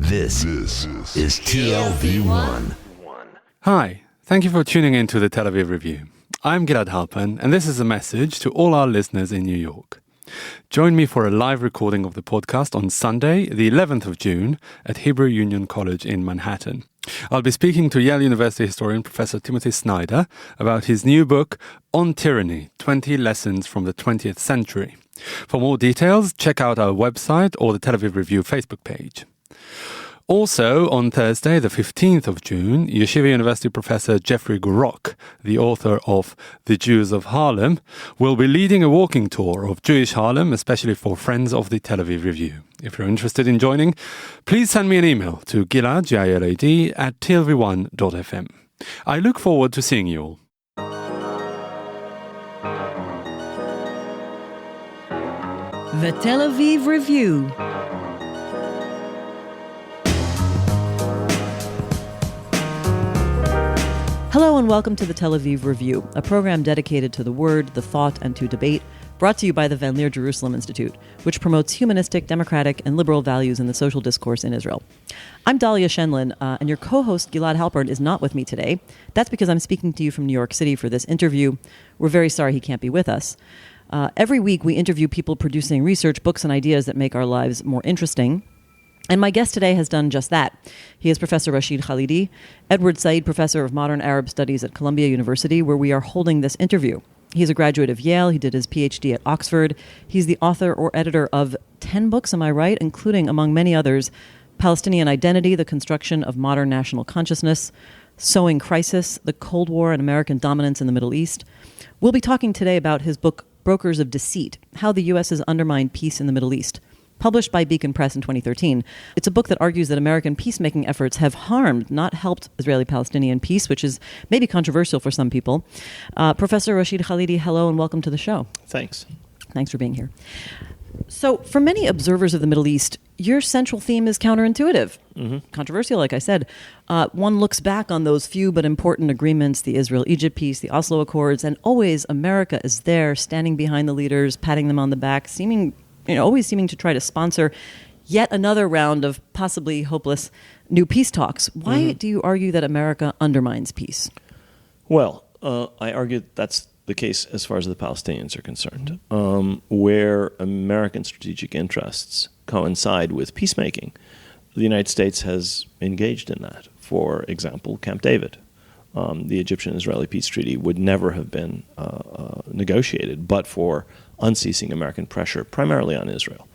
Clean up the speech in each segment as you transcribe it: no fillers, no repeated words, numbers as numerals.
This is TLV1. Hi, thank you for tuning in to the Tel Aviv Review. I'm Gilad Halpern, and this is a message to all our listeners in New York. Join me for a live recording of the podcast on Sunday, the 11th of June, at Hebrew Union College in Manhattan. I'll be speaking to Yale University historian Professor Timothy Snyder about his new book, On Tyranny, 20 Lessons from the 20th Century. For more details, check out our website or the Tel Aviv Review Facebook page. Also, on Thursday, the 15th of June, Yeshiva University Professor Jeffrey Gurok, the author of The Jews of Harlem, will be leading a walking tour of Jewish Harlem, especially for friends of the Tel Aviv Review. If you're interested in joining, please send me an email to gilad, G-I-L-A-D, at tlv1.fm. I look forward to seeing you all. The Tel Aviv Review. Hello and welcome to the Tel Aviv Review, a program dedicated to the word, the thought, and to debate, brought to you by the Van Leer Jerusalem Institute, which promotes humanistic, democratic, and liberal values in the social discourse in Israel. I'm Dahlia Shenlin, and your co-host Gilad Halpern is not with me today. That's because I'm speaking to you from New York City for this interview. We're very sorry he can't be with us. Every week we interview people producing research, books, and ideas that make our lives more interesting. And my guest today has done just that. He is Professor Rashid Khalidi, Edward Said Professor of Modern Arab Studies at Columbia University, where we are holding this interview. He's a graduate of Yale. He did his PhD at Oxford. He's the author or editor of 10 books, am I right? Including, among many others, Palestinian Identity, The Construction of Modern National Consciousness, Sowing Crisis, The Cold War and American Dominance in the Middle East. We'll be talking today about his book, Brokers of Deceit, How the US Has Undermined Peace in the Middle East, published by Beacon Press in 2013. It's a book that argues that American peacemaking efforts have harmed, not helped, Israeli-Palestinian peace, which is maybe controversial for some people. Professor Rashid Khalidi, hello and welcome to the show. Thanks. Thanks for being here. So, for many observers of the Middle East, your central theme is counterintuitive. Controversial, like I said. One looks back on those few but important agreements, the Israel-Egypt peace, the Oslo Accords, and always America is there, standing behind the leaders, patting them on the back, always seeming to try to sponsor yet another round of possibly hopeless new peace talks. Why do you argue that America undermines peace? Well, I argue that's the case as far as the Palestinians are concerned, where American strategic interests coincide with peacemaking. The United States has engaged in that. For example, Camp David. The Egyptian-Israeli peace treaty would never have been negotiated but for unceasing American pressure, primarily on Israel.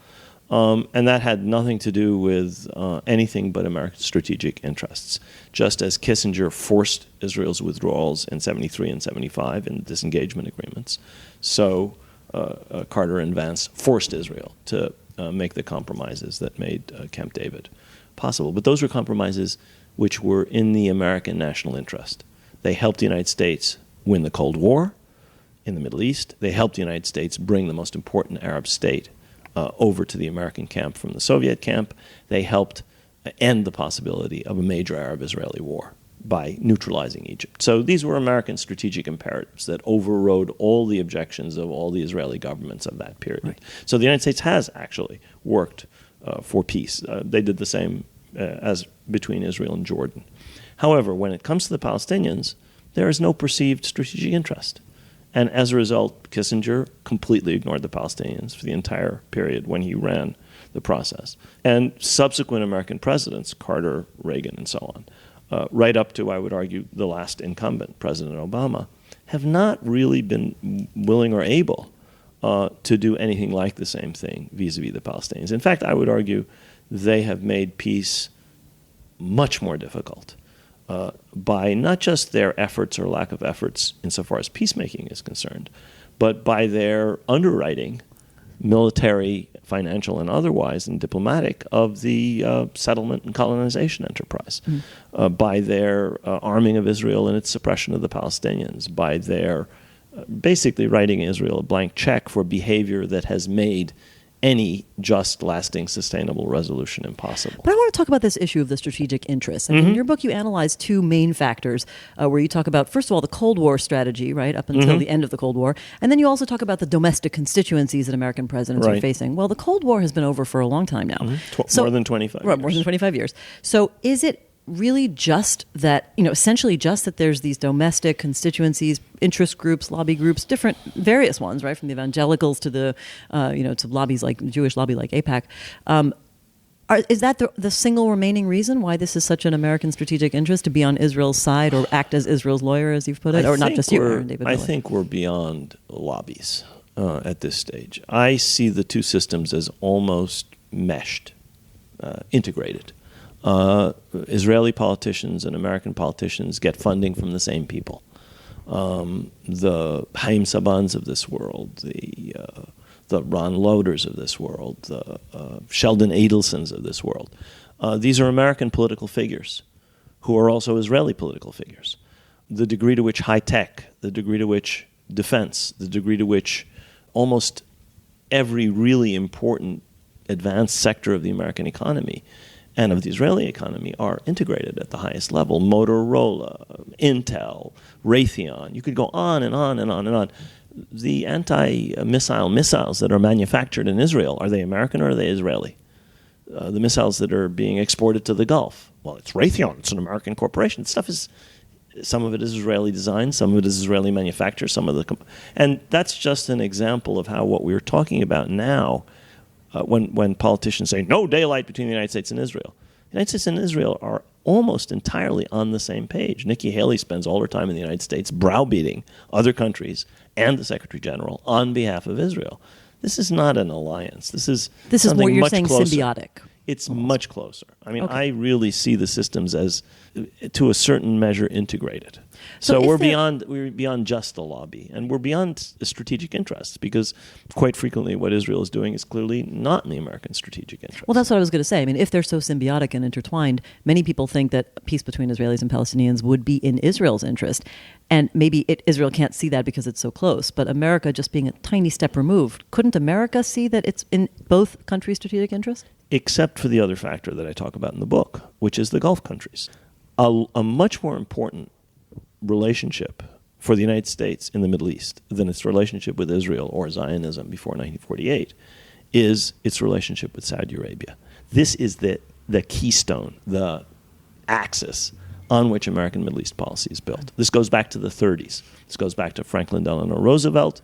And that had nothing to do with anything but American strategic interests. Just as Kissinger forced Israel's withdrawals in 73 and 75 in the disengagement agreements, so Carter and Vance forced Israel to make the compromises that made Camp David possible. But those were compromises which were in the American national interest. They helped the United States win the Cold War in the Middle East. They helped the United States bring the most important Arab state over to the American camp from the Soviet camp. They helped end the possibility of a major Arab-Israeli war by neutralizing Egypt. So these were American strategic imperatives that overrode all the objections of all the Israeli governments of that period. Right. So the United States has actually worked for peace. They did the same as between Israel and Jordan. However, when it comes to the Palestinians, there is no perceived strategic interest. And as a result, Kissinger completely ignored the Palestinians for the entire period when he ran the process. And subsequent American presidents, Carter, Reagan, and so on, right up to, I would argue, the last incumbent, President Obama, have not really been willing or able to do anything like the same thing vis-a-vis the Palestinians. In fact, I would argue they have made peace much more difficult by not just their efforts or lack of efforts insofar as peacemaking is concerned, but by their underwriting, military, financial, and otherwise, and diplomatic, of the settlement and colonization enterprise, by their arming of Israel and its suppression of the Palestinians, by their basically writing Israel a blank check for behavior that has made any just, lasting, sustainable resolution impossible. But I want to talk about this issue of the strategic interests. And in your book, you analyze two main factors where you talk about, first of all, the Cold War strategy, right, up until the end of the Cold War. And then you also talk about the domestic constituencies that American presidents are facing. Well, the Cold War has been over for a long time now. More than 25 years. Right, more than 25 years. So is it really just that, essentially just that there's these domestic constituencies, interest groups, lobby groups, different, various ones, right, from the evangelicals to the, to lobbies like Jewish lobby like AIPAC. Is that the single remaining reason why this is such an American strategic interest to be on Israel's side or act as Israel's lawyer, as you've put it, or not just you, Aaron David Miller? I think we're beyond lobbies at this stage. I see the two systems as almost meshed, integrated. Israeli politicians and American politicians get funding from the same people. The Haim Sabans of this world, the Ron Loaders of this world, the Sheldon Adelsons of this world. These are American political figures who are also Israeli political figures. The degree to which high tech, the degree to which defense, the degree to which almost every really important advanced sector of the American economy and of the Israeli economy are integrated at the highest level. Motorola, Intel, Raytheon. You could go on and on and on and on. The anti-missile missiles that are manufactured in Israel, are they American or are they Israeli? The missiles that are being exported to the Gulf, well, it's Raytheon. It's an American corporation. Some of it is Israeli design, some of it is Israeli manufacture, and that's just an example of how what we're talking about now. When politicians say no daylight between the United States and Israel. The United States and Israel are almost entirely on the same page. Nikki Haley spends all her time in the United States browbeating other countries and the Secretary General on behalf of Israel. This is not an alliance. This is more, you're saying, closer. symbiotic. It's much closer. I mean, I really see the systems as, to a certain measure, integrated. So we're beyond just the lobby, and we're beyond strategic interests, because quite frequently what Israel is doing is clearly not in the American strategic interest. Well, that's what I was going to say. I mean, if they're so symbiotic and intertwined, many people think that peace between Israelis and Palestinians would be in Israel's interest. And maybe Israel can't see that because it's so close. But America, just being a tiny step removed, couldn't America see that it's in both countries' strategic interest? Except for the other factor that I talk about in the book, which is the Gulf countries. A much more important relationship for the United States in the Middle East than its relationship with Israel or Zionism before 1948 is its relationship with Saudi Arabia. This is the keystone, the axis on which American Middle East policy is built. This goes back to the 30s. This goes back to Franklin Delano Roosevelt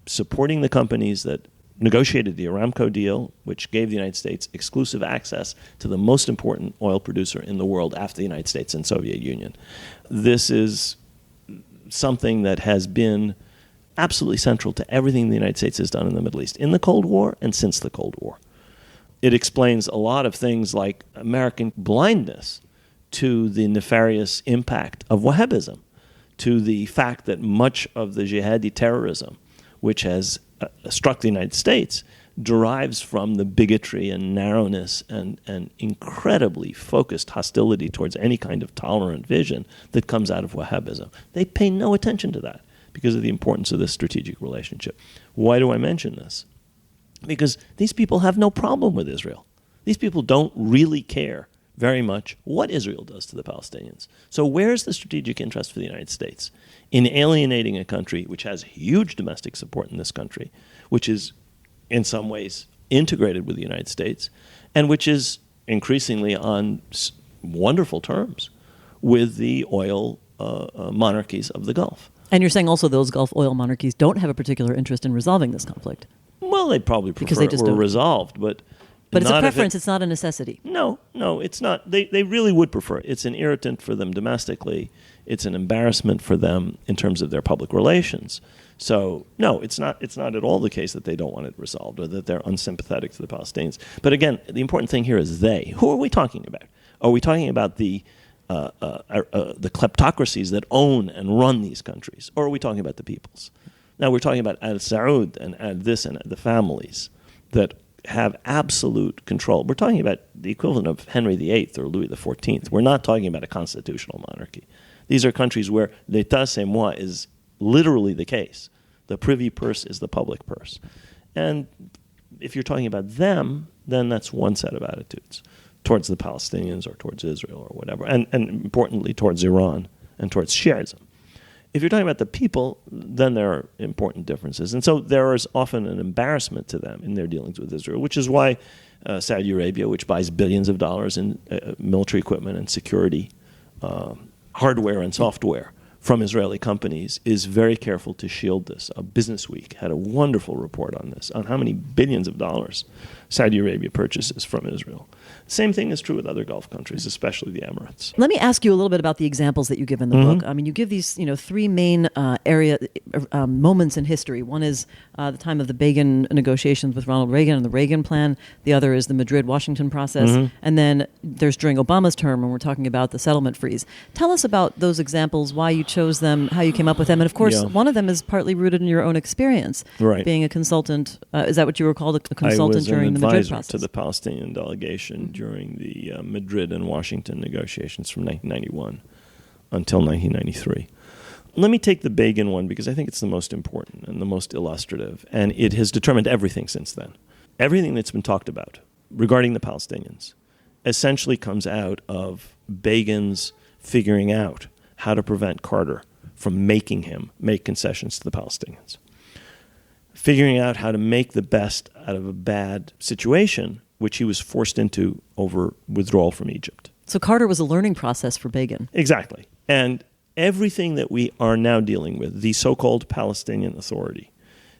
supporting the companies that negotiated the Aramco deal, which gave the United States exclusive access to the most important oil producer in the world after the United States and Soviet Union. This is something that has been absolutely central to everything the United States has done in the Middle East, in the Cold War and since the Cold War. It explains a lot of things like American blindness to the nefarious impact of Wahhabism, to the fact that much of the jihadi terrorism, which has struck the United States, derives from the bigotry and narrowness and incredibly focused hostility towards any kind of tolerant vision that comes out of Wahhabism. They pay no attention to that because of the importance of this strategic relationship. Why do I mention this? Because these people have no problem with Israel. These people don't really care very much what Israel does to the Palestinians. So where's the strategic interest for the United States in alienating a country which has huge domestic support in this country, which is in some ways integrated with the United States, and which is increasingly on wonderful terms with the oil monarchies of the Gulf? And you're saying also those Gulf oil monarchies don't have a particular interest in resolving this conflict? Well, they probably prefer it were resolved, but it's a preference, it's not a necessity. No, it's not. They really would prefer it. It's an irritant for them domestically. It's an embarrassment for them in terms of their public relations. So, no, it's not at all the case that they don't want it resolved or that they're unsympathetic to the Palestinians. But again, the important thing here is they. Who are we talking about? Are we talking about the kleptocracies that own and run these countries? Or are we talking about the peoples? Now, we're talking about Al Saud and Al this and the families that have absolute control. We're talking about the equivalent of Henry VIII or Louis XIV. We're not talking about a constitutional monarchy. These are countries where l'état c'est moi is literally the case. The privy purse is the public purse. And If you're talking about them, then that's one set of attitudes towards the Palestinians or towards Israel or whatever, and importantly towards Iran and towards Shiism. If you're talking about the people, then there are important differences. And so there is often an embarrassment to them in their dealings with Israel, which is why Saudi Arabia, which buys billions of dollars in military equipment and security hardware and software from Israeli companies, is very careful to shield this. Business Week had a wonderful report on this, on how many billions of dollars Saudi Arabia purchases from Israel. Same thing is true with other Gulf countries, especially the Emirates. Let me ask you a little bit about the examples that you give in the book. I mean, you give these, three main moments in history. One is the time of the Begin negotiations with Ronald Reagan and the Reagan Plan. The other is the Madrid-Washington process. And then there's during Obama's term when we're talking about the settlement freeze. Tell us about those examples, why you chose them, how you came up with them. And of course, one of them is partly rooted in your own experience. Right. Being a consultant. Is that what you were called, a consultant during the Madrid process? I was an advisor to the Palestinian delegation during the Madrid and Washington negotiations from 1991 until 1993. Let me take the Begin one because I think it's the most important and the most illustrative, and it has determined everything since then. Everything that's been talked about regarding the Palestinians essentially comes out of Begin's figuring out how to prevent Carter from making him make concessions to the Palestinians. Figuring out how to make the best out of a bad situation, which he was forced into over withdrawal from Egypt. So Carter was a learning process for Begin. Exactly. And everything that we are now dealing with, the so-called Palestinian Authority,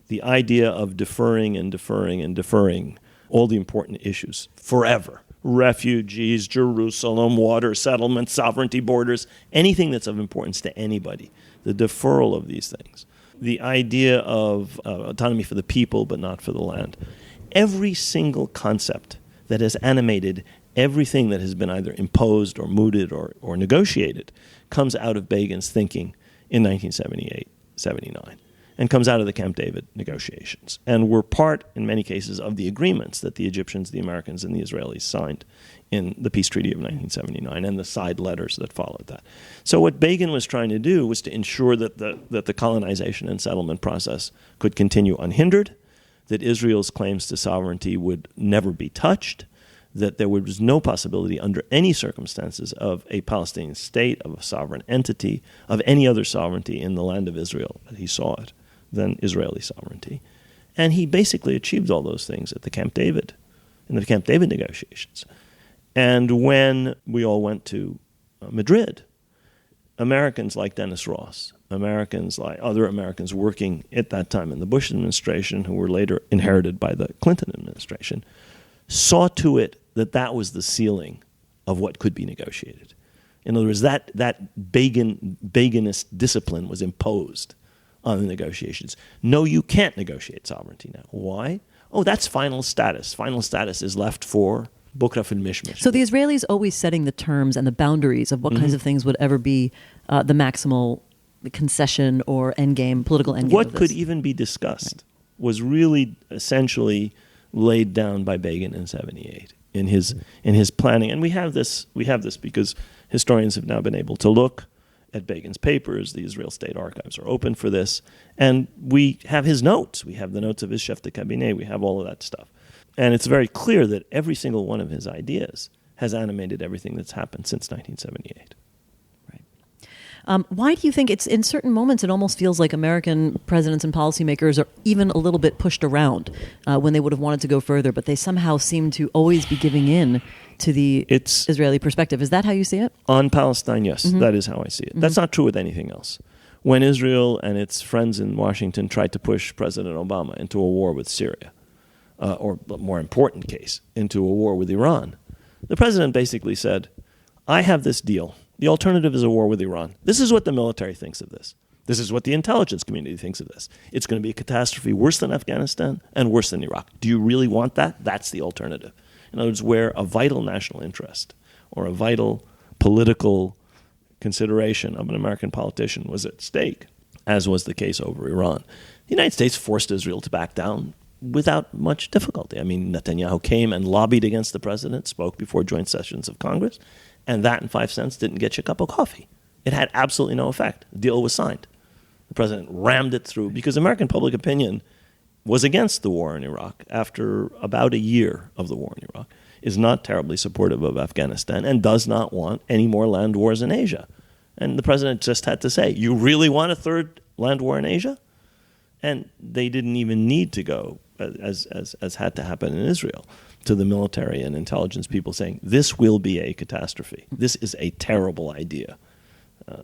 the idea of deferring and deferring and deferring all the important issues forever, refugees, Jerusalem, water settlements, sovereignty, borders, anything that's of importance to anybody, the deferral of these things, the idea of autonomy for the people but not for the land. Every single concept that has animated everything that has been either imposed or mooted or negotiated comes out of Begin's thinking in 1978, 79, and comes out of the Camp David negotiations, and were part, in many cases, of the agreements that the Egyptians, the Americans, and the Israelis signed in the Peace Treaty of 1979 and the side letters that followed that. So what Begin was trying to do was to ensure that the colonization and settlement process could continue unhindered, that Israel's claims to sovereignty would never be touched, that there was no possibility under any circumstances of a Palestinian state, of a sovereign entity, of any other sovereignty in the land of Israel, as he saw it, than Israeli sovereignty. And he basically achieved all those things at the Camp David, in the Camp David negotiations. And when we all went to Madrid, Americans like Dennis Ross, Americans like other Americans working at that time in the Bush administration, who were later inherited by the Clinton administration, saw to it that that was the ceiling of what could be negotiated. In other words, that Beginist discipline was imposed on the negotiations. No, you can't negotiate sovereignty now. Why? Oh, that's final status. Final status is left for Bukra fil Mishmish. So the Israelis always setting the terms and the boundaries of what kinds of things would ever be the maximal concession or endgame, political endgame. What could even be discussed was really essentially laid down by Begin in 78 in his planning. And we have this because historians have now been able to look at Begin's papers. The Israel State Archives are open for this. And we have his notes. We have the notes of his chef de cabinet. We have all of that stuff. And it's very clear that every single one of his ideas has animated everything that's happened since 1978. Why do you think it's in certain moments it almost feels like American presidents and policymakers are even a little bit pushed around when they would have wanted to go further, but they somehow seem to always be giving in to the Israeli perspective? Is that how you see it? On Palestine, yes, that is how I see it. That's not true with anything else. When Israel and its friends in Washington tried to push President Obama into a war with Syria, or a more important case, into a war with Iran, the president basically said, I have this deal. The alternative is a war with Iran. This is what the military thinks of this. This is what the intelligence community thinks of this. It's going to be a catastrophe worse than Afghanistan and worse than Iraq. Do you really want that? That's the alternative. In other words, where a vital national interest or a vital political consideration of an American politician was at stake, as was the case over Iran, the United States forced Israel to back down without much difficulty. I mean, Netanyahu came and lobbied against the president, spoke before joint sessions of Congress, and that and 5 cents didn't get you a cup of coffee. It had absolutely no effect. The deal was signed. The president rammed it through because American public opinion was against the war in Iraq after about a year of the war in Iraq, is not terribly supportive of Afghanistan, and does not want any more land wars in Asia. And the president just had to say, you really want a third land war in Asia? And they didn't even need to go, as had to happen in Israel, to the military and intelligence people saying, this will be a catastrophe. This is a terrible idea.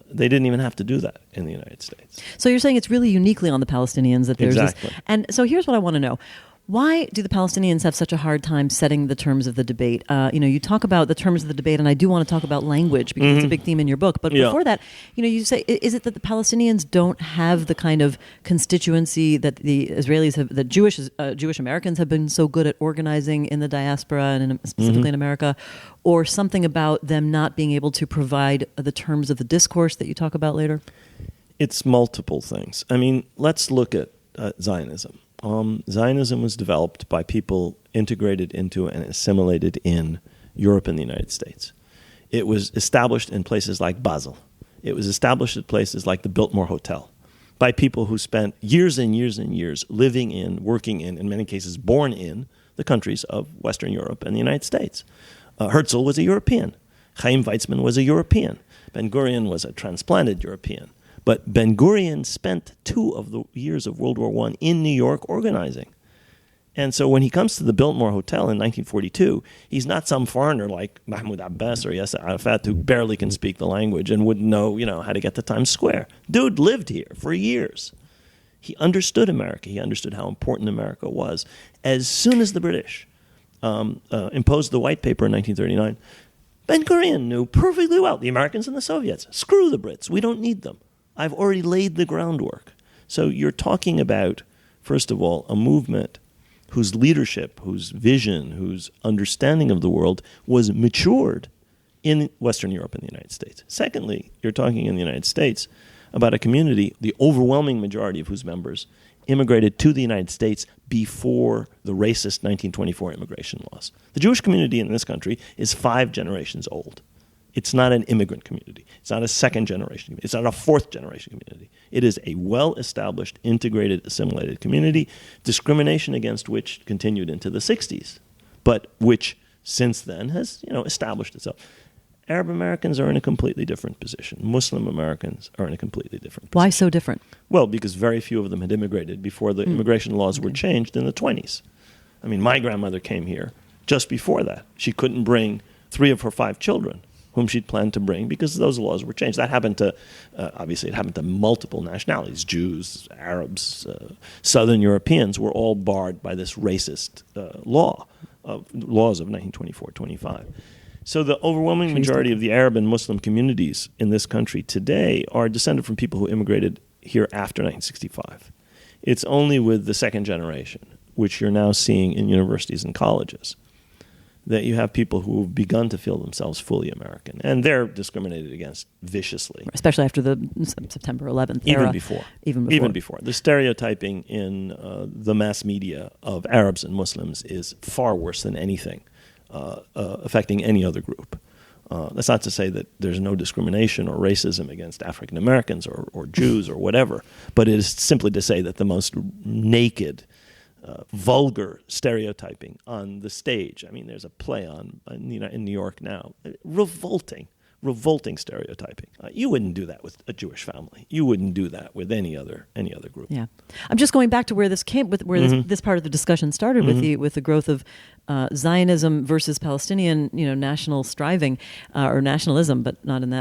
They didn't even have to do that in the United States. So you're saying it's really uniquely on the Palestinians that there's Exactly. this. And so here's what I want to know. Why do the Palestinians have such a hard time setting the terms of the debate? You talk about the terms of the debate, and I do want to talk about language because it's a big theme in your book. But before that, you say, is it that the Palestinians don't have the kind of constituency that the Israelis have, that Jewish Americans have been so good at organizing in the diaspora and specifically in America, or something about them not being able to provide the terms of the discourse that you talk about later? It's multiple things. I mean, let's look at Zionism. Zionism was developed by people integrated into and assimilated in Europe and the United States. It was established in places like Basel. It was established at places like the Biltmore Hotel by people who spent years and years and years living in, working in many cases born in, the countries of Western Europe and the United States. Herzl was a European. Chaim Weizmann was a European. Ben-Gurion was a transplanted European. But Ben-Gurion spent 2 of the years of World War I in New York organizing. And so when he comes to the Biltmore Hotel in 1942, he's not some foreigner like Mahmoud Abbas or Yasser Arafat who barely can speak the language and wouldn't know, how to get to Times Square. Dude lived here for years. He understood America. He understood how important America was. As soon as the British imposed the White Paper in 1939, Ben-Gurion knew perfectly well, the Americans and the Soviets, screw the Brits, we don't need them. I've already laid the groundwork. So you're talking about, first of all, a movement whose leadership, whose vision, whose understanding of the world was matured in Western Europe and the United States. Secondly, you're talking in the United States about a community, the overwhelming majority of whose members immigrated to the United States before the racist 1924 immigration laws. The Jewish community in this country is 5 generations old. It's not an immigrant community. It's not a second generation community. It's not a fourth generation community. It is a well-established, integrated, assimilated community, discrimination against which continued into the 60s, but which since then has, established itself. Arab Americans are in a completely different position. Muslim Americans are in a completely different position. Why so different? Well, because very few of them had immigrated before the immigration laws were changed in the 20s. I mean, my grandmother came here just before that. She couldn't bring 3 of her 5 children whom she'd planned to bring because those laws were changed. That happened to, obviously it happened to multiple nationalities. Jews, Arabs, Southern Europeans were all barred by this racist laws of 1924-25. So the overwhelming majority of the Arab and Muslim communities in this country today are descended from people who immigrated here after 1965. It's only with the second generation, which you're now seeing in universities and colleges, that you have people who have begun to feel themselves fully American. And they're discriminated against viciously. Especially after the September 11th Even era. before. Even before. The stereotyping in the mass media of Arabs and Muslims is far worse than anything affecting any other group. That's not to say that there's no discrimination or racism against African Americans or Jews or whatever, but it is simply to say that the most naked, vulgar stereotyping on the stage. I mean, there's a play on in New York now. Revolting stereotyping. You wouldn't do that with a Jewish family. You wouldn't do that with any other group. Yeah, I'm just going back to where this came with, where this part of the discussion started with the growth of Zionism versus Palestinian, national striving or nationalism, but not in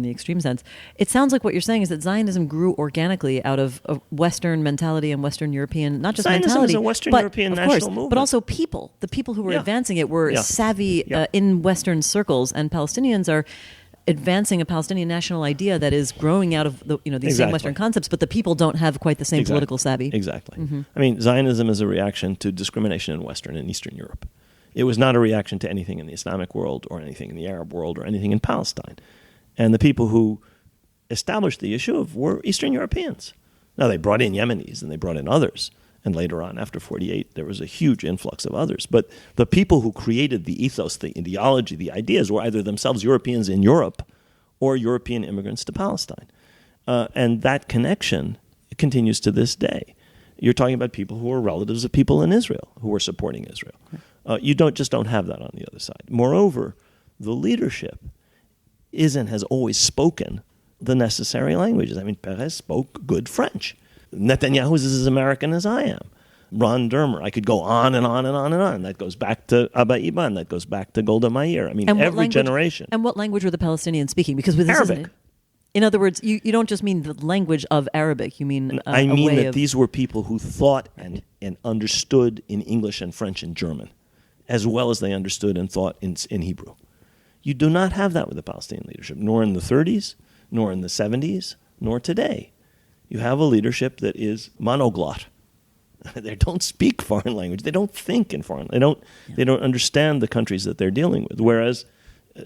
the extreme sense. It sounds like what you're saying is that Zionism grew organically out of Western mentality and Western European, not just Zionism mentality, is a Western but, European of national course, movement. but also people. The people who were advancing it were savvy Yeah. in Western circles, and Palestinians are advancing a Palestinian national idea that is growing out of these same Western concepts, but the people don't have quite the same political savvy. Exactly. I mean, Zionism is a reaction to discrimination in Western and Eastern Europe. It was not a reaction to anything in the Islamic world or anything in the Arab world or anything in Palestine. And the people who established the issue were Eastern Europeans. Now, they brought in Yemenis and they brought in others. And later on, after 48, there was a huge influx of others. But the people who created the ethos, the ideology, the ideas were either themselves Europeans in Europe or European immigrants to Palestine. And that connection continues to this day. You're talking about people who are relatives of people in Israel who are supporting Israel. You don't have that on the other side. Moreover, the leadership has always spoken the necessary languages. I mean, Peres spoke good French. Netanyahu is as American as I am. Ron Dermer. I could go on and on and on and on. That goes back to Abba Eban. That goes back to Golda Meir. I mean, every generation. And what language were the Palestinians speaking? Because with this, Arabic. In other words, you don't just mean the language of Arabic. You mean I mean that of... these were people who thought and understood in English and French and German, as well as they understood and thought in Hebrew. You do not have that with the Palestinian leadership, nor in the 30s, nor in the 70s, nor today. You have a leadership that is monoglot. They don't speak foreign language. They don't think in foreign. They don't understand the countries that they're dealing with. Whereas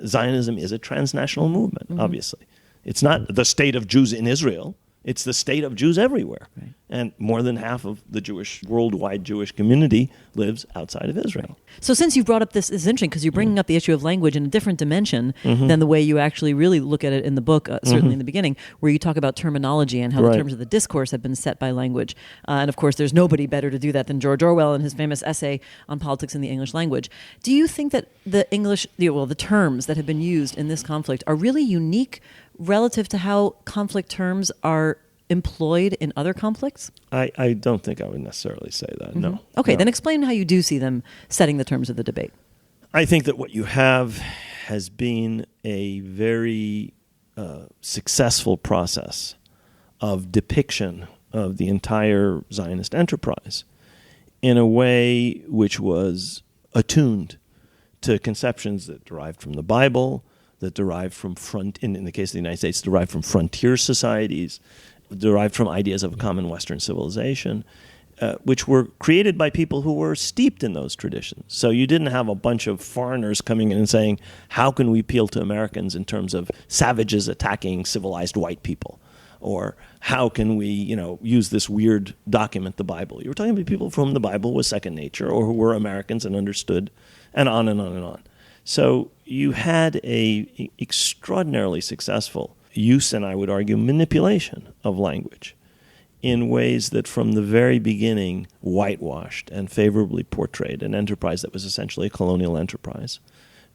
Zionism is a transnational movement. Obviously, it's not the state of Jews in Israel. It's the state of Jews everywhere. Right. And more than half of the worldwide Jewish community lives outside of Israel. Right. So since you brought up this is interesting because you're bringing up the issue of language in a different dimension than the way you actually really look at it in the book, certainly in the beginning, where you talk about terminology and how the terms of the discourse have been set by language. And of course, there's nobody better to do that than George Orwell in his famous essay on politics in the English language. Do you think that the terms that have been used in this conflict are really unique relative to how conflict terms are employed in other conflicts? I don't think I would necessarily say that, no. Okay, no. Then explain how you do see them setting the terms of the debate. I think that what you have has been a very successful process of depiction of the entire Zionist enterprise in a way which was attuned to conceptions that derived from the Bible, that derived from in the case of the United States, derived from frontier societies, derived from ideas of a common Western civilization, which were created by people who were steeped in those traditions. So you didn't have a bunch of foreigners coming in and saying, how can we appeal to Americans in terms of savages attacking civilized white people? Or how can we, use this weird document, the Bible? You were talking about people for whom the Bible was second nature or who were Americans and understood, and on and on and on. So you had a extraordinarily successful use, and I would argue manipulation of language in ways that from the very beginning whitewashed and favorably portrayed an enterprise that was essentially a colonial enterprise,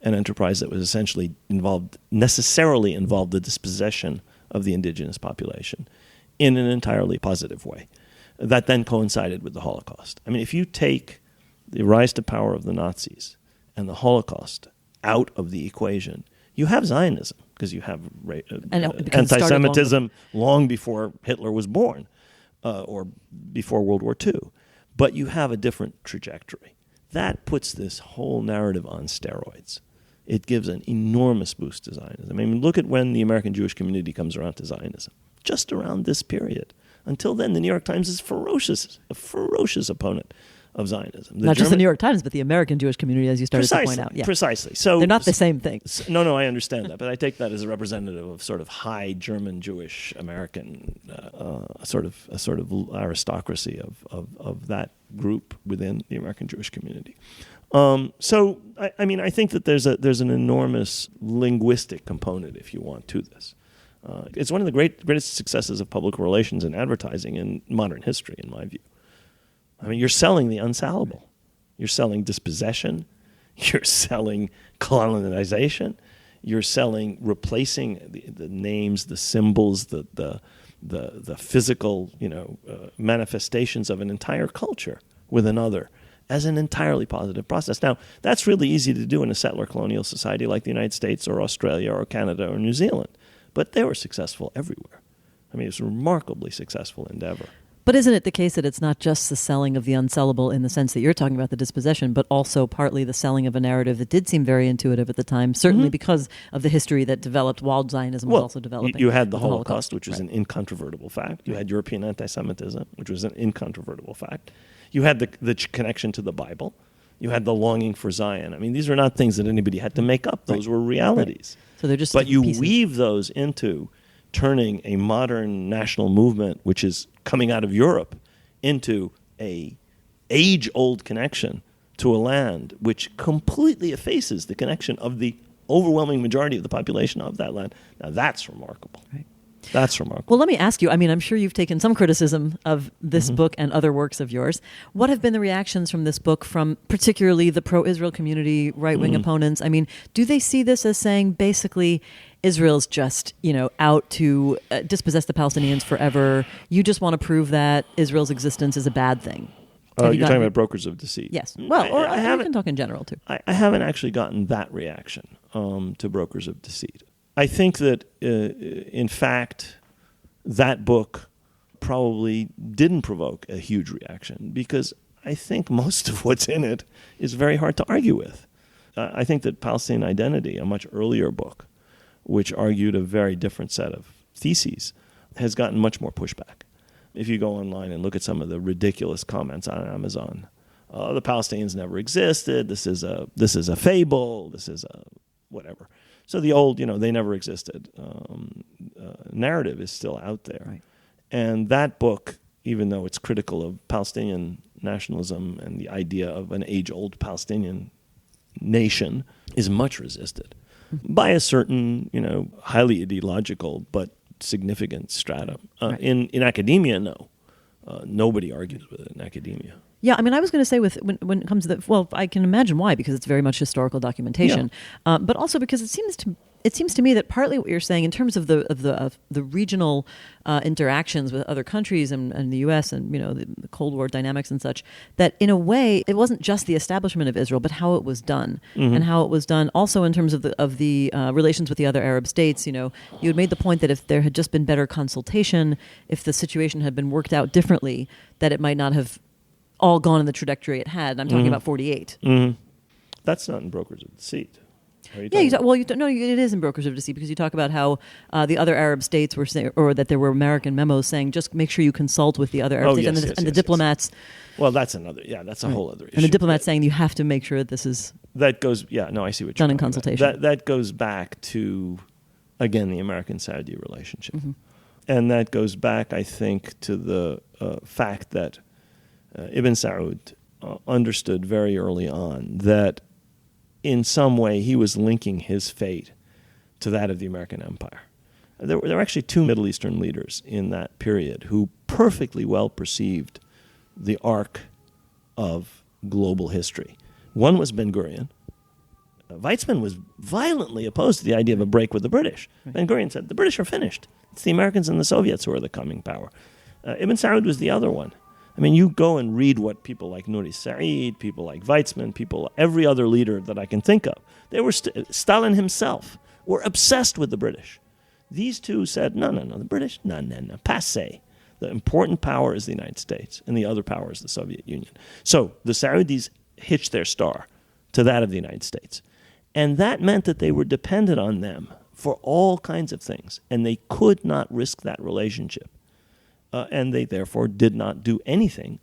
an enterprise that was essentially necessarily involved the dispossession of the indigenous population in an entirely positive way. That then coincided with the Holocaust. I mean, if you take the rise to power of the Nazis and the Holocaust out of the equation, you have Zionism, because you have anti-Semitism long before Hitler was born, or before World War II. But you have a different trajectory. That puts this whole narrative on steroids. It gives an enormous boost to Zionism. I mean, look at when the American Jewish community comes around to Zionism, just around this period. Until then, the New York Times is a ferocious opponent of Zionism. Not just the New York Times, but the American Jewish community, as you started to point out. Yeah. Precisely. So they're not the same thing. No, I understand that, but I take that as a representative of sort of high German Jewish American, a sort of aristocracy of that group within the American Jewish community. So I think that there's an enormous linguistic component, if you want, to this. It's one of the greatest successes of public relations and advertising in modern history, in my view. I mean, you're selling the unsellable. You're selling dispossession. You're selling colonization. You're selling replacing the names, the symbols, the physical, manifestations of an entire culture with another as an entirely positive process. Now, that's really easy to do in a settler colonial society like the United States or Australia or Canada or New Zealand. But they were successful everywhere. I mean, it was a remarkably successful endeavor. But isn't it the case that it's not just the selling of the unsellable in the sense that you're talking about the dispossession, but also partly the selling of a narrative that did seem very intuitive at the time, certainly because of the history that developed while Zionism was also developing? You had the Holocaust, which was an incontrovertible fact. You had European anti-Semitism, which was an incontrovertible fact. You had the connection to the Bible. You had the longing for Zion. I mean, these are not things that anybody had to make up. Those were realities. Right. So they're just but you pieces. Weave those into turning a modern national movement, which is coming out of Europe, into a age-old connection to a land which completely effaces the connection of the overwhelming majority of the population of that land. Now, that's remarkable. Right. That's remarkable. Well, let me ask you, I mean, I'm sure you've taken some criticism of this book and other works of yours. What have been the reactions from this book from particularly the pro-Israel community, right-wing opponents? I mean, do they see this as saying basically Israel's just, out to dispossess the Palestinians forever? You just want to prove that Israel's existence is a bad thing? You're talking about Brokers of Deceit. Yes. Well, or I can talk in general, too. I haven't actually gotten that reaction to Brokers of Deceit. I think that, in fact, that book probably didn't provoke a huge reaction because I think most of what's in it is very hard to argue with. I think that Palestinian Identity, a much earlier book, which argued a very different set of theses, has gotten much more pushback. If you go online and look at some of the ridiculous comments on Amazon, the Palestinians never existed, this is a fable, this is a whatever. So the old, they never existed narrative is still out there. Right. And that book, even though it's critical of Palestinian nationalism and the idea of an age-old Palestinian nation, is much resisted by a certain, highly ideological but significant stratum. Right. In academia, no. Nobody argues with it in academia. Yeah, I mean, I was going to say when it comes to I can imagine why, because it's very much historical documentation, but also because it seems to me that partly what you're saying in terms of the regional interactions with other countries and the U.S. and the Cold War dynamics and such, that in a way it wasn't just the establishment of Israel, but how it was done and how it was done also in terms of the relations with the other Arab states. You had made the point that if there had just been better consultation, if the situation had been worked out differently, that it might not have all gone in the trajectory it had. I'm talking about 48. That's not in Brokers of Deceit. It is in Brokers of Deceit because you talk about how the other Arab states were saying, or that there were American memos saying, just make sure you consult with the other Arab states and the diplomats. Well, that's that's a whole other issue. And the diplomats saying you have to make sure that this is I see what you're done in consultation. That goes back to, again, the American-Saudi relationship. And that goes back, I think, to the fact that Ibn Saud understood very early on that in some way he was linking his fate to that of the American empire. There were actually two Middle Eastern leaders in that period who perfectly well perceived the arc of global history. One was Ben-Gurion. Weizmann was violently opposed to the idea of a break with the British. Right. Ben-Gurion said, the British are finished. It's the Americans and the Soviets who are the coming power. Ibn Saud was the other one. I mean, you go and read what people like Nuri Said, people like Weizmann, every other leader that I can think of. They were Stalin himself were obsessed with the British. These two said, no, the British, no, passé. The important power is the United States, and the other power is the Soviet Union. So the Saudis hitched their star to that of the United States. And that meant that they were dependent on them for all kinds of things, and they could not risk that relationship. And they therefore did not do anything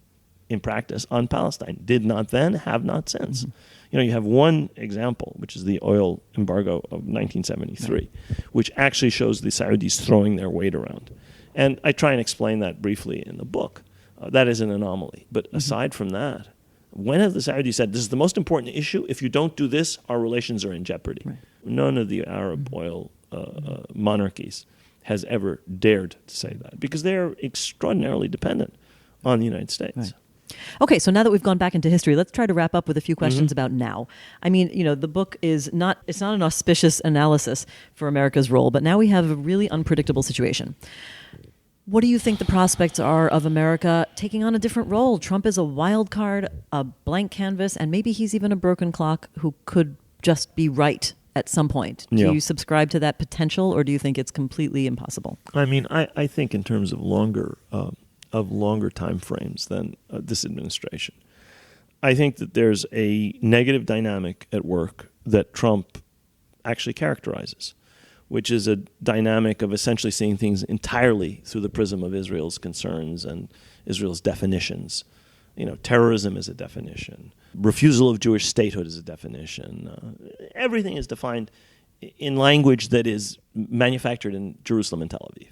in practice on Palestine. Did not then, have not since. You have one example, which is the oil embargo of 1973, which actually shows the Saudis throwing their weight around. And I try and explain that briefly in the book. That is an anomaly. But aside from that, when have the Saudis said, this is the most important issue, if you don't do this, our relations are in jeopardy? Right. None of the Arab oil monarchies has ever dared to say that because they're extraordinarily dependent on the United States. Right. Okay, so now that we've gone back into history, let's try to wrap up with a few questions about now. I mean, the book it's not an auspicious analysis for America's role, but now we have a really unpredictable situation. What do you think the prospects are of America taking on a different role? Trump is a wild card, a blank canvas, and maybe he's even a broken clock who could just be right at some point. Do you subscribe to that potential, or do you think it's completely impossible? I mean, I think in terms of longer time frames than this administration, I think that there's a negative dynamic at work that Trump actually characterizes, which is a dynamic of essentially seeing things entirely through the prism of Israel's concerns and Israel's definitions. Terrorism is a definition. Refusal of Jewish statehood is a definition. Everything is defined in language that is manufactured in Jerusalem and Tel Aviv.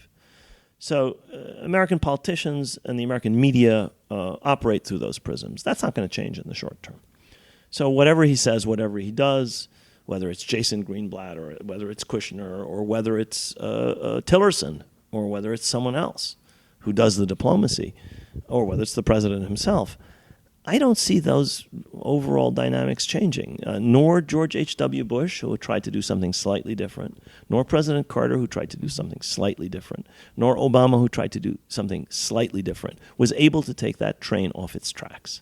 So American politicians and the American media operate through those prisms. That's not going to change in the short term. So whatever he says, whatever he does, whether it's Jason Greenblatt or whether it's Kushner or whether it's Tillerson, or whether it's someone else who does the diplomacy, or whether it's the president himself, I don't see those overall dynamics changing, nor George H.W. Bush, who tried to do something slightly different, nor President Carter, who tried to do something slightly different, nor Obama, who tried to do something slightly different, was able to take that train off its tracks.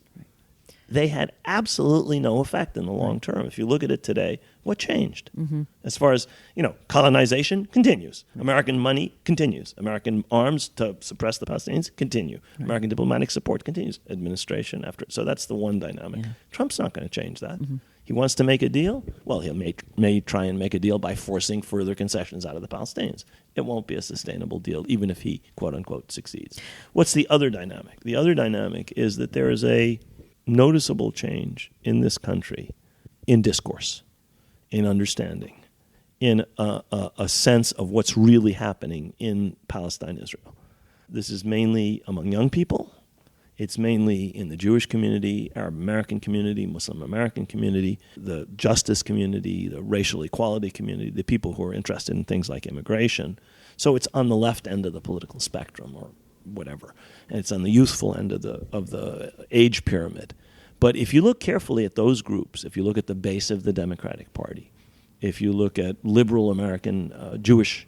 They had absolutely no effect in the long term. If you look at it today, what changed? As far as, colonization continues. American money continues. American arms to suppress the Palestinians continue. American diplomatic support continues. Administration after. So that's the one dynamic. Trump's not going to change that. He wants to make a deal. Well, he may try and make a deal by forcing further concessions out of the Palestinians. It won't be a sustainable deal, even if he, quote unquote, succeeds. What's the other dynamic? The other dynamic is that there is a noticeable change in this country in discourse, in understanding, in a sense of what's really happening in Palestine, Israel. This is mainly among young people. It's mainly in the Jewish community, Arab American community, Muslim American community, the justice community, the racial equality community, the people who are interested in things like immigration. So it's on the left end of the political spectrum, or whatever, and it's on the youthful end of the age pyramid. But if you look carefully at those groups, if you look at the base of the Democratic Party, if you look at liberal American Jewish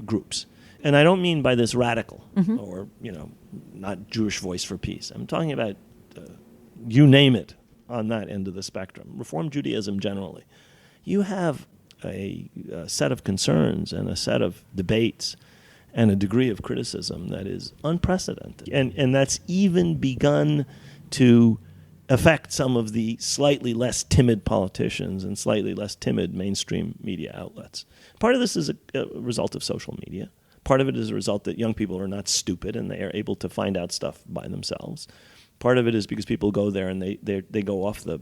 groups, and I don't mean by this radical or not Jewish Voice for Peace. I'm talking about you name it on that end of the spectrum. Reform Judaism generally. You have a set of concerns and a set of debates and a degree of criticism that is unprecedented. And that's even begun to affect some of the slightly less timid politicians and slightly less timid mainstream media outlets. Part of this is a result of social media. Part of it is a result that young people are not stupid and they are able to find out stuff by themselves. Part of it is because people go there and they go off the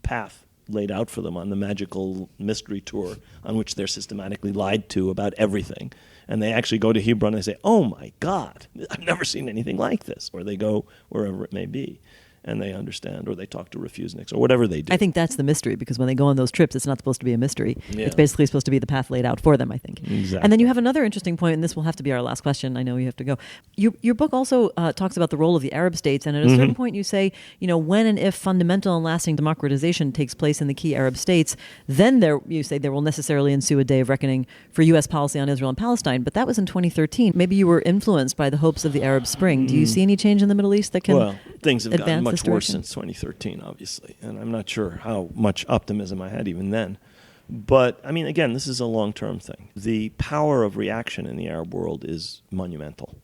path laid out for them on the magical mystery tour on which they're systematically lied to about everything. And they actually go to Hebron and they say, oh my God, I've never seen anything like this. Or they go wherever it may be and they understand, or they talk to refuseniks, or whatever they do. I think that's the mystery, because when they go on those trips, it's not supposed to be a mystery. Yeah. It's basically supposed to be the path laid out for them, I think. Exactly. And then you have another interesting point, and this will have to be our last question. I know you have to go. Your book also talks about the role of the Arab states, and at a certain point you say, when and if fundamental and lasting democratization takes place in the key Arab states, then you say there will necessarily ensue a day of reckoning for U.S. policy on Israel and Palestine. But that was in 2013. Maybe you were influenced by the hopes of the Arab Spring. Do you see any change in the Middle East that can Well, things have gotten much worse direction? since 2013, obviously, and I'm not sure how much optimism I had even then. But, I mean, again, this is a long-term thing. The power of reaction in the Arab world is monumental.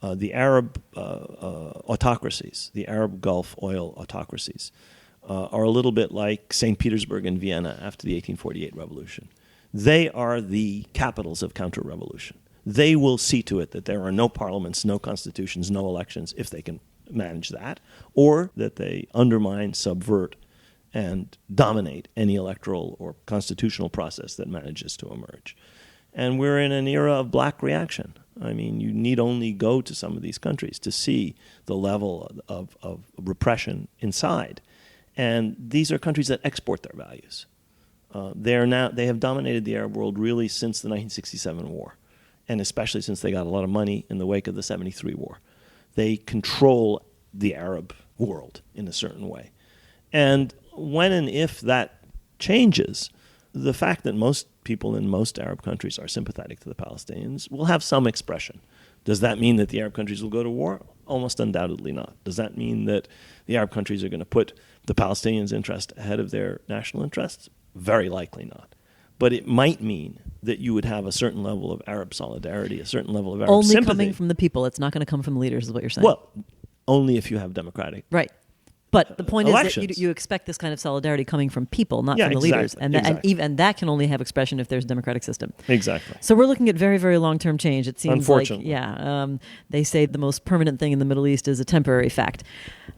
The Arab autocracies, the Arab Gulf oil autocracies, are a little bit like St. Petersburg and Vienna after the 1848 revolution. They are the capitals of counter-revolution. They will see to it that there are no parliaments, no constitutions, no elections, if they can manage that, or that they undermine, subvert, and dominate any electoral or constitutional process that manages to emerge. And we're in an era of black reaction. I mean, you need only go to some of these countries to see the level of repression inside. And these are countries that export their values. They have dominated the Arab world really since the 1967 war, and especially since they got a lot of money in the wake of the 73 war. They control the Arab world in a certain way. And when and if that changes, the fact that most people in most Arab countries are sympathetic to the Palestinians will have some expression. Does that mean that the Arab countries will go to war? Almost undoubtedly not. Does that mean that the Arab countries are going to put the Palestinians' interest ahead of their national interests? Very likely not. But it might mean that you would have a certain level of Arab solidarity, a certain level of Arab Only sympathy. coming from the people. It's not going to come from the leaders, is what you're saying. Well, only if you have democratic. Right. But the point elections. is that you expect this kind of solidarity coming from people, not Yeah, from the leaders. exactly, And exactly. even that can only have expression if there's a democratic system. Exactly. So we're looking at very, very long-term change. It seems Unfortunately. They say the most permanent thing in the Middle East is a temporary fact.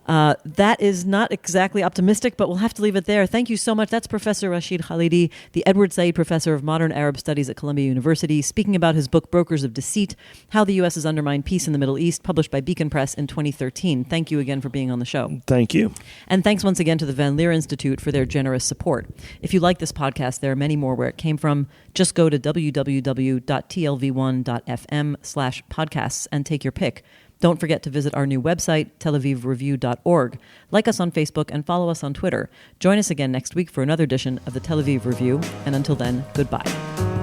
That is not exactly optimistic, but we'll have to leave it there. Thank you so much. That's Professor Rashid Khalidi, the Edward Said Professor of Modern Arab Studies at Columbia University, speaking about his book, Brokers of Deceit, How the U.S. Has Undermined Peace in the Middle East, published by Beacon Press in 2013. Thank you again for being on the show. Thank you. you. And thanks once again to the Van Leer Institute for their generous support. If you like this podcast, there are many more where it came from. Just go to www.tlv1.fm/podcasts and take your pick. Don't forget to visit our new website, telavivreview.org. Like us on Facebook and follow us on Twitter. Join us again next week for another edition of the Tel Aviv Review. And until then, goodbye.